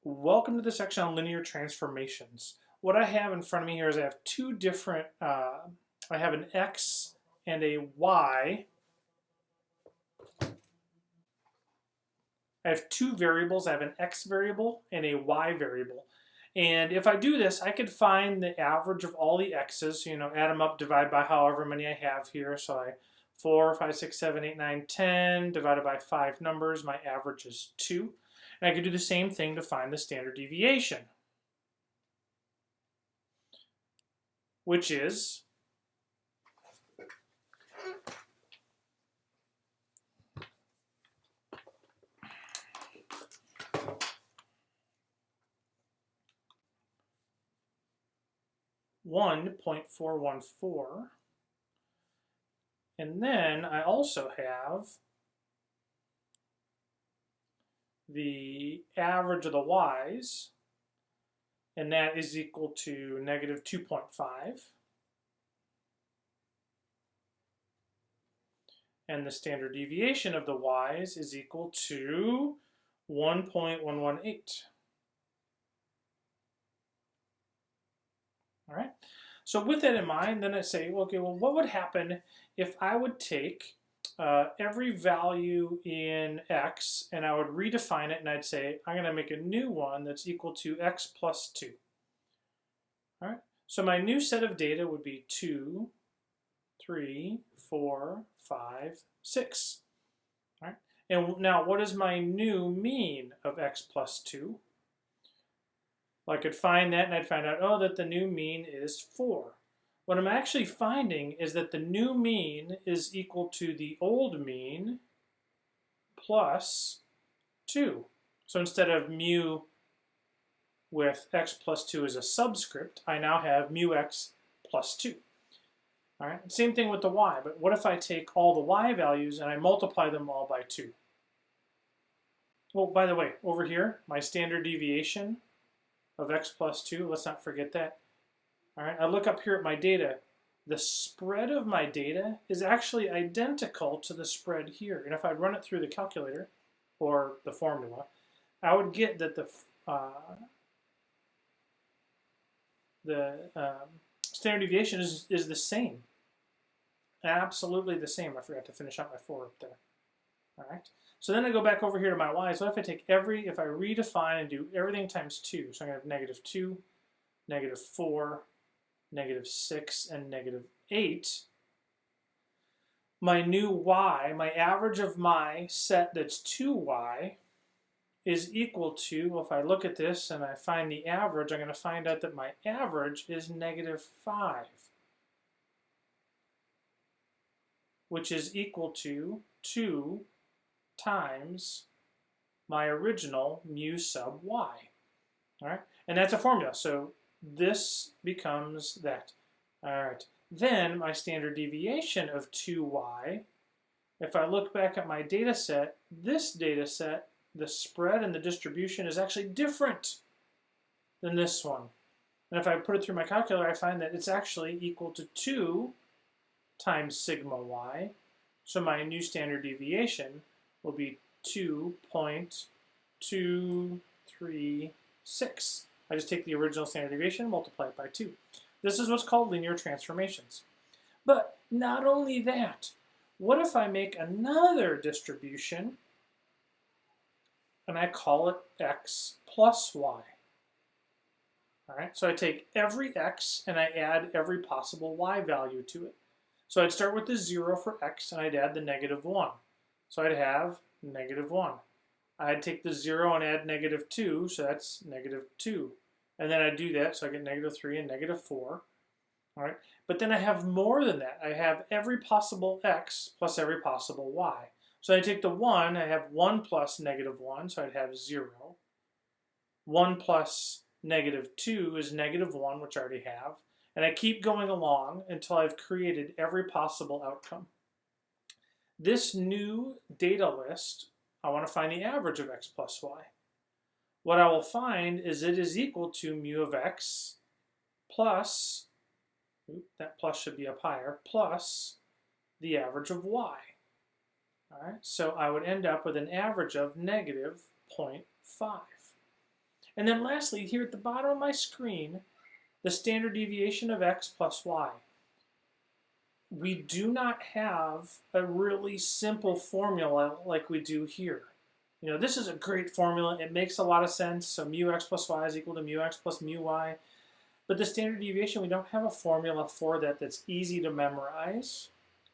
Welcome to the section on linear transformations. What I have in front of me here is I have two different, I have an x and a y. I have two variables. I have an x variable and a y variable. And if I do this, I could find the average of all the x's, add them up, divide by however many I have here. So 4, 5, 6, 7, 8, 9, 10, divided by 5 numbers, my average is 2. And I could do the same thing to find the standard deviation, which is (1.414). And then I also have the average of the y's, and that is equal to negative 2.5. And the standard deviation of the y's is equal to 1.118. All right. So with that in mind, then I say, okay, well, what would happen if I would take every value in x and I would redefine it, and I'd say I'm going to make a new one that's equal to x plus 2. All right. So my new set of data would be 2, 3, 4, 5, 6. All right. And now what is my new mean of x plus 2? Well, I could find that, and I'd find out, oh, that the new mean is 4. What I'm actually finding is that the new mean is equal to the old mean plus 2. So instead of mu with x plus 2 as a subscript, I now have mu x plus 2. All right, same thing with the y, but what if I take all the y values and I multiply them all by 2? Well, by the way, over here, my standard deviation of x plus 2, let's not forget that. All right, I look up here at my data. The spread of my data is actually identical to the spread here. And if I run it through the calculator or the formula, I would get that the standard deviation is the same. Absolutely the same. I forgot to finish out my 4 up there. All right. So then I go back over here to my y's. What if I take if I redefine and do everything times 2? So I'm going to have negative 2, negative 4, negative 6, and negative 8. My new y, my average of my set that's 2y, is equal to, well, if I look at this and I find the average, I'm going to find out that my average is negative 5, which is equal to 2 times my original mu sub y. All right, and that's a formula. So this becomes that. All right, then my standard deviation of 2y, if I look back at my data set, this data set, the spread and the distribution is actually different than this one. And if I put it through my calculator, I find that it's actually equal to 2 times sigma y. So my new standard deviation will be 2.236. I just take the original standard deviation and multiply it by 2. This is what's called linear transformations. But not only that, what if I make another distribution and I call it x plus y? All right, so I take every x and I add every possible y value to it. So I'd start with the 0 for x and I'd add the negative 1. So I'd have negative 1. I'd take the 0 and add negative 2, so that's negative 2. And then I'd do that, so I get negative 3 and negative 4. All right, but then I have more than that. I have every possible x plus every possible y. So I take the 1, I have 1 plus negative 1, so I'd have 0. 1 plus negative 2 is negative 1, which I already have. And I keep going along until I've created every possible outcome. This new data list, I want to find the average of x plus y. What I will find is it is equal to mu of x plus, that plus should be up higher, plus the average of y. All right, so I would end up with an average of negative 0.5. And then lastly, here at the bottom of my screen, the standard deviation of x plus y. We do not have a really simple formula like we do here. You know, this is a great formula. It makes a lot of sense. So mu x plus y is equal to mu x plus mu y. But the standard deviation, we don't have a formula for that that's easy to memorize.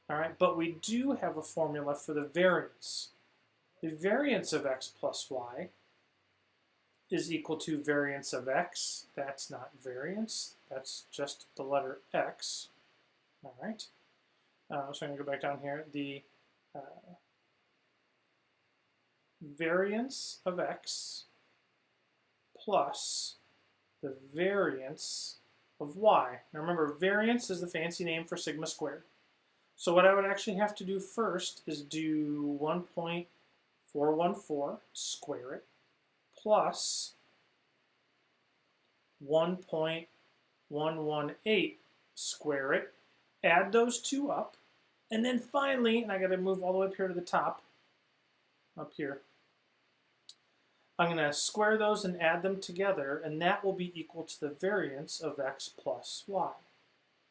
All right, but we do have a formula for the variance. The variance of x plus y is equal to variance of x. That's not variance. That's just the letter x. All right. So I'm going to go back down here. The variance of x plus the variance of y. Now remember, variance is the fancy name for sigma squared. So what I would actually have to do first is do 1.414, square it, plus 1.118, square it, add those two up, and then finally, and I got to move all the way up here to the top, up here, I'm going to square those and add them together, and that will be equal to the variance of x plus y.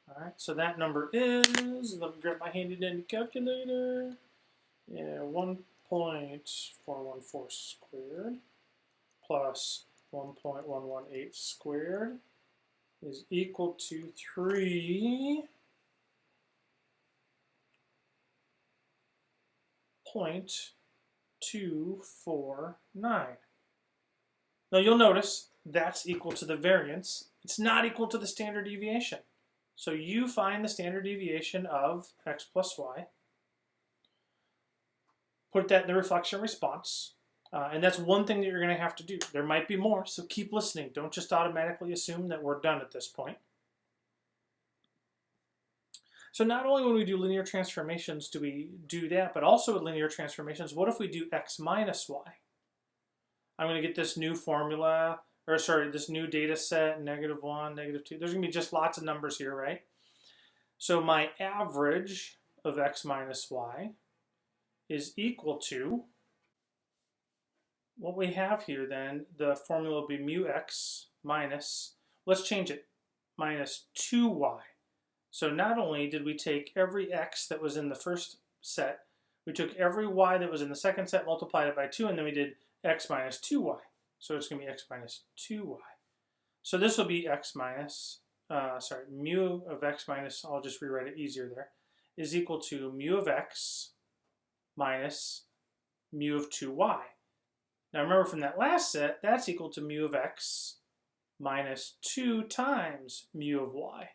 All right, so that number is, let me grab my handy dandy calculator, 1.414 squared plus 1.118 squared is equal to 3.249. Now you'll notice that's equal to the variance. It's not equal to the standard deviation. So you find the standard deviation of x plus y, put that in the reflection response, and that's one thing that you're going to have to do. There might be more, so keep listening. Don't just automatically assume that we're done at this point. So not only when we do linear transformations do we do that, but also with linear transformations, what if we do x minus y? I'm going to get this new formula, or sorry, this new data set, -1, -2. There's going to be just lots of numbers here, right? So my average of x minus y is equal to, what we have here then, the formula will be mu x minus, let's change it, minus 2y. So not only did we take every x that was in the first set, we took every y that was in the second set, multiplied it by 2, and then we did x minus 2y. So it's going to be x minus 2y. So this will be x minus, mu of x minus, I'll just rewrite it easier there, is equal to mu of x minus mu of 2y. Now remember from that last set, that's equal to mu of x minus 2 times mu of y.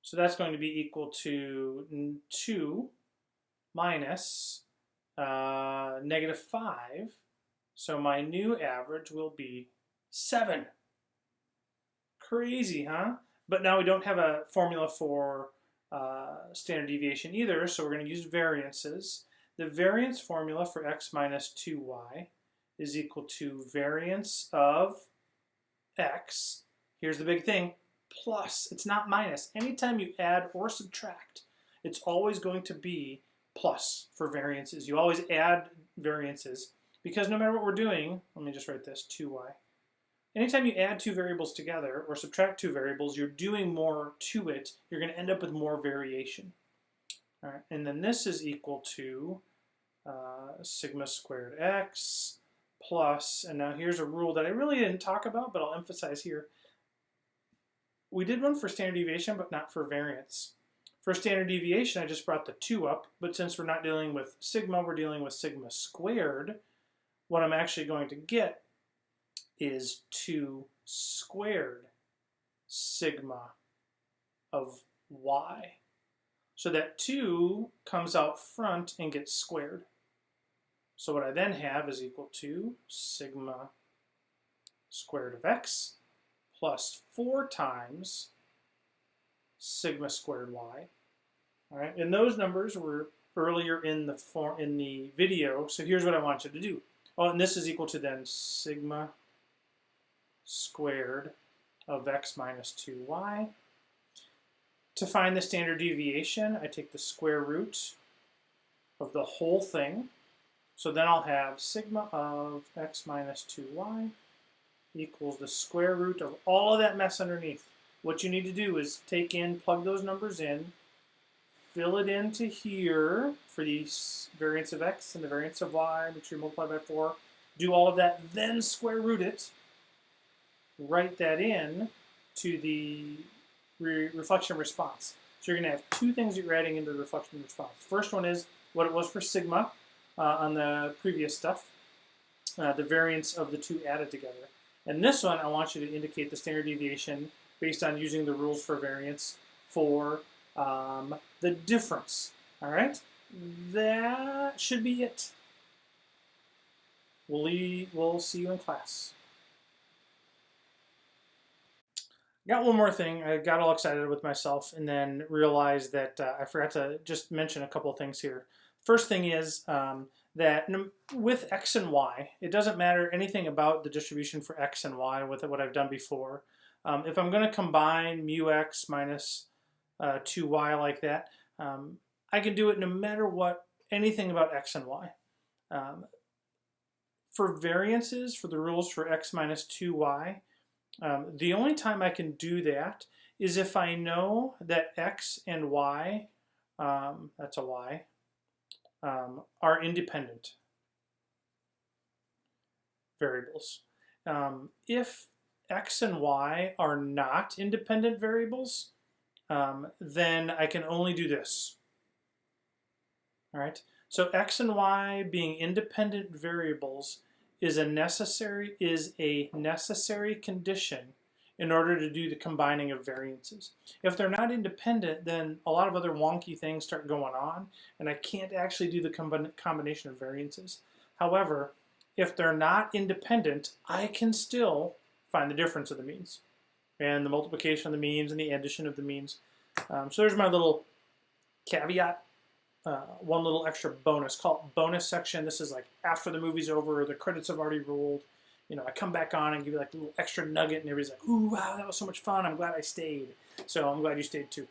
So that's going to be equal to 2 minus -5. So my new average will be 7. Crazy, huh? But now we don't have a formula for standard deviation either, so we're going to use variances. The variance formula for x minus 2y is equal to variance of x. Here's the big thing, plus. It's not minus. Anytime you add or subtract, it's always going to be plus for variances. You always add variances because no matter what we're doing, let me just write this, 2y. Anytime you add two variables together or subtract two variables, you're doing more to it. You're going to end up with more variation. All right, and then this is equal to sigma squared x plus, and now here's a rule that I really didn't talk about, but I'll emphasize here. We did one for standard deviation, but not for variance. For standard deviation, I just brought the 2 up, but since we're not dealing with sigma, we're dealing with sigma squared. What I'm actually going to get is 2 squared sigma of y. So that 2 comes out front and gets squared. So what I then have is equal to sigma squared of x plus 4 times sigma squared y. All right, and those numbers were earlier in the video. So here's what I want you to do. Oh, and this is equal to then sigma squared of x minus 2y. To find the standard deviation, I take the square root of the whole thing. So then I'll have sigma of x minus 2y equals the square root of all of that mess underneath. What you need to do is plug those numbers in, fill it into here for the variance of x and the variance of y, make sure you multiply by 4, do all of that, then square root it, write that in to the reflection response. So you're going to have two things that you're adding into the reflection response. First one is what it was for sigma on the previous stuff, the variance of the two added together. And this one, I want you to indicate the standard deviation based on using the rules for variance for the difference. All right? That should be it. We'll see you in class. Got one more thing. I got all excited with myself and then realized that I forgot to just mention a couple of things here. First thing is that with x and y, it doesn't matter anything about the distribution for x and y with what I've done before. If I'm going to combine mu x minus 2y like that, I can do it no matter what, anything about x and y. For variances, for the rules for x minus 2y, the only time I can do that is if I know that x and y, that's a y, are independent variables. If x and y are not independent variables, then I can only do this. All right. So x and y being independent variables is a necessary condition in order to do the combining of variances. If they're not independent, then a lot of other wonky things start going on, and I can't actually do the combination of variances. However, if they're not independent, I can still find the difference of the means and the multiplication of the means and the addition of the means. So there's my little caveat. One little extra bonus, call it bonus section. This is like after the movie's over, the credits have already rolled. You know, I come back on and give you like a little extra nugget, and everybody's like, "Ooh, wow, that was so much fun! I'm glad I stayed." So I'm glad you stayed too.